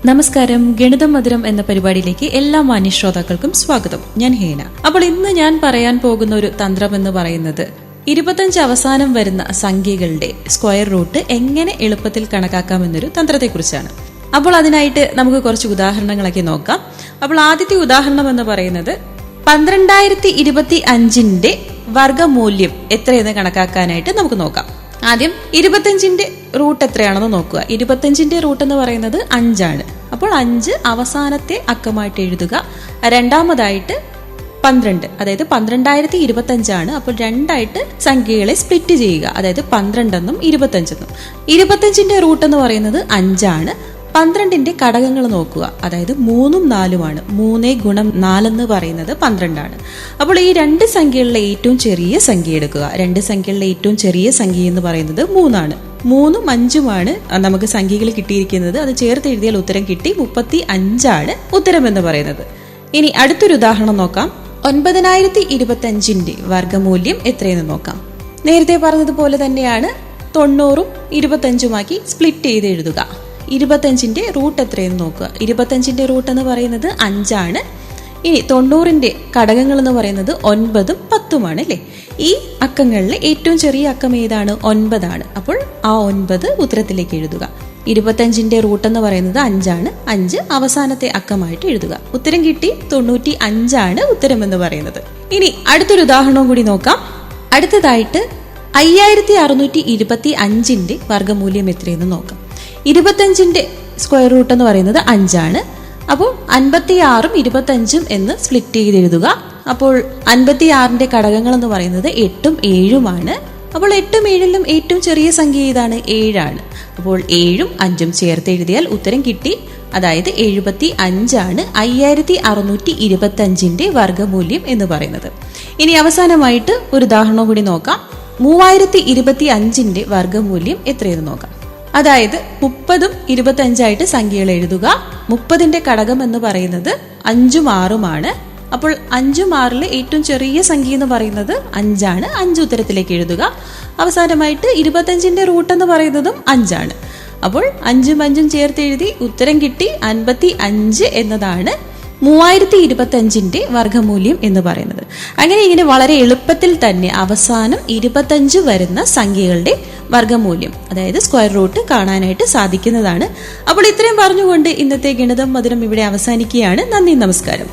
നമസ്കാരം. ഗണിതം മധുരം എന്ന പരിപാടിയിലേക്ക് എല്ലാ മാന്യശ്രോതാക്കൾക്കും സ്വാഗതം. ഞാൻ ഹേന. അപ്പോൾ ഇന്ന് ഞാൻ പറയാൻ പോകുന്ന ഒരു തന്ത്രം എന്ന് പറയുന്നത് 25 അവസാനം വരുന്ന സംഖ്യകളുടെ സ്ക്വയർ റൂട്ട് എങ്ങനെ എളുപ്പത്തിൽ കണക്കാക്കാമെന്നൊരു തന്ത്രത്തെക്കുറിച്ചാണ്. അപ്പോൾ അതിനായിട്ട് നമുക്ക് കുറച്ച് ഉദാഹരണങ്ങളൊക്കെ നോക്കാം. അപ്പോൾ ആദ്യത്തെ ഉദാഹരണം എന്ന് പറയുന്നത് 12025ന്റെ വർഗമൂല്യം എത്രയെന്ന് കണക്കാക്കാനായിട്ട് നമുക്ക് നോക്കാം. ആദ്യം 25ന്റെ റൂട്ട് എത്രയാണെന്ന് നോക്കുക. 25ന്റെ റൂട്ട് എന്ന് പറയുന്നത് 5 ആണ്. അപ്പോൾ 5 അവസാനത്തെ അക്കമായിട്ട് എഴുതുക. രണ്ടാമതായിട്ട് 12, അതായത് 12025 ആണ്. അപ്പോൾ രണ്ടായിട്ട് സംഖ്യകളെ സ്പ്ലിറ്റ് ചെയ്യുക, അതായത് 12 എന്നും 25 എന്നും. 25ന്റെ റൂട്ട് എന്ന് പറയുന്നത് 5 ആണ്. 12ന്റെ ഘടകങ്ങൾ നോക്കുക, അതായത് 3ഉം 4ഉമാണ്. 3 ഗുണം 4 എന്ന് പറയുന്നത് 12 ആണ്. അപ്പോൾ ഈ രണ്ട് സംഖ്യകളിലെ ഏറ്റവും ചെറിയ സംഖ്യ എടുക്കുക. രണ്ട് സംഖ്യകളിലെ ഏറ്റവും ചെറിയ സംഖ്യ എന്ന് പറയുന്നത് 3 ആണ്. 3ഉം 5ഉമാണ് നമുക്ക് സംഖ്യകൾ കിട്ടിയിരിക്കുന്നത്. അത് ചേർത്ത് എഴുതിയാൽ ഉത്തരം കിട്ടി. 35 ആണ് ഉത്തരം എന്ന് പറയുന്നത്. ഇനി അടുത്തൊരു ഉദാഹരണം നോക്കാം. 9025ന്റെ വർഗമൂല്യം എത്രയെന്ന് നോക്കാം. നേരത്തെ പറഞ്ഞതുപോലെ തന്നെയാണ് 90ഉം 25ഉമാക്കി സ്പ്ലിറ്റ് ചെയ്ത് എഴുതുക. 25ന്റെ റൂട്ട് എത്രയെന്ന് നോക്കുക. 25ന്റെ റൂട്ട് എന്ന് പറയുന്നത് 5 ആണ്. ഇനി 90ന്റെ ഘടകങ്ങൾ എന്ന് പറയുന്നത് 9ഉം 10ഉമാണ് അല്ലേ. ഈ അക്കങ്ങളിലെ ഏറ്റവും ചെറിയ അക്കം ഏതാണ്? 9 ആണ്. അപ്പോൾ ആ 9 ഉത്തരത്തിലേക്ക് എഴുതുക. 25ന്റെ റൂട്ട് എന്ന് പറയുന്നത് 5 ആണ്. 5 അവസാനത്തെ അക്കമായിട്ട് എഴുതുക. ഉത്തരം കിട്ടി. 95 ആണ് ഉത്തരം എന്ന് പറയുന്നത്. ഇനി അടുത്തൊരു ഉദാഹരണവും കൂടി നോക്കാം. അടുത്തതായിട്ട് 5625ന്റെ വർഗമൂല്യം എത്രയെന്ന് നോക്കാം. 25ന്റെ സ്ക്വയർ റൂട്ട് എന്ന് പറയുന്നത് 5 ആണ്. അപ്പോൾ 56ഉം 25ഉം എന്ന് സ്പ്ലിറ്റ് ചെയ്ത് എഴുതുക. അപ്പോൾ 56ന്റെ ഘടകങ്ങൾ എന്ന് പറയുന്നത് 8ഉം 7ഉമാണ്. അപ്പോൾ 8ഉം 7ലും ഏറ്റവും ചെറിയ സംഖ്യ ഏതാണ്? 7 ആണ്. അപ്പോൾ 7ഉം 5ഉം ചേർത്ത് എഴുതിയാൽ ഉത്തരം കിട്ടി. അതായത് 75 ആണ് 5625ന്റെ വർഗമൂല്യം എന്ന് പറയുന്നത്. ഇനി അവസാനമായിട്ട് ഒരു ഉദാഹരണം കൂടി നോക്കാം. 3025ന്റെ വർഗമൂല്യം എത്രയെന്ന് നോക്കാം. അതായത് 30ഉം 25ആയിട്ട് സംഖ്യകൾ എഴുതുക. 30ന്റെ ഘടകം എന്ന് പറയുന്നത് 5ഉം 6ഉമാണ്. അപ്പോൾ 5ഉം 6ലെ ഏറ്റവും ചെറിയ സംഖ്യ എന്ന് പറയുന്നത് 5 ആണ്. 5 ഉത്തരത്തിലേക്ക് എഴുതുക. അവസാനമായിട്ട് 25ന്റെ റൂട്ട് എന്ന് പറയുന്നതും 5 ആണ്. അപ്പോൾ 5ഉം 5ഉം ചേർത്ത് എഴുതി ഉത്തരം കിട്ടി. 55 എന്നതാണ് 3025ന്റെ വർഗമൂല്യം എന്ന് പറയുന്നത്. അങ്ങനെ ഇങ്ങനെ വളരെ എളുപ്പത്തിൽ തന്നെ അവസാനം 25 വരുന്ന സംഖ്യകളുടെ വർഗമൂല്യം, അതായത് സ്ക്വയർ റൂട്ട് കാണാനായിട്ട് സാധിക്കുന്നതാണ്. അപ്പോൾ ഇത്രയും പറഞ്ഞുകൊണ്ട് ഇന്നത്തെ ഗണിതം മധുരം ഇവിടെ അവസാനിക്കുകയാണ്. നന്ദി, നമസ്കാരം.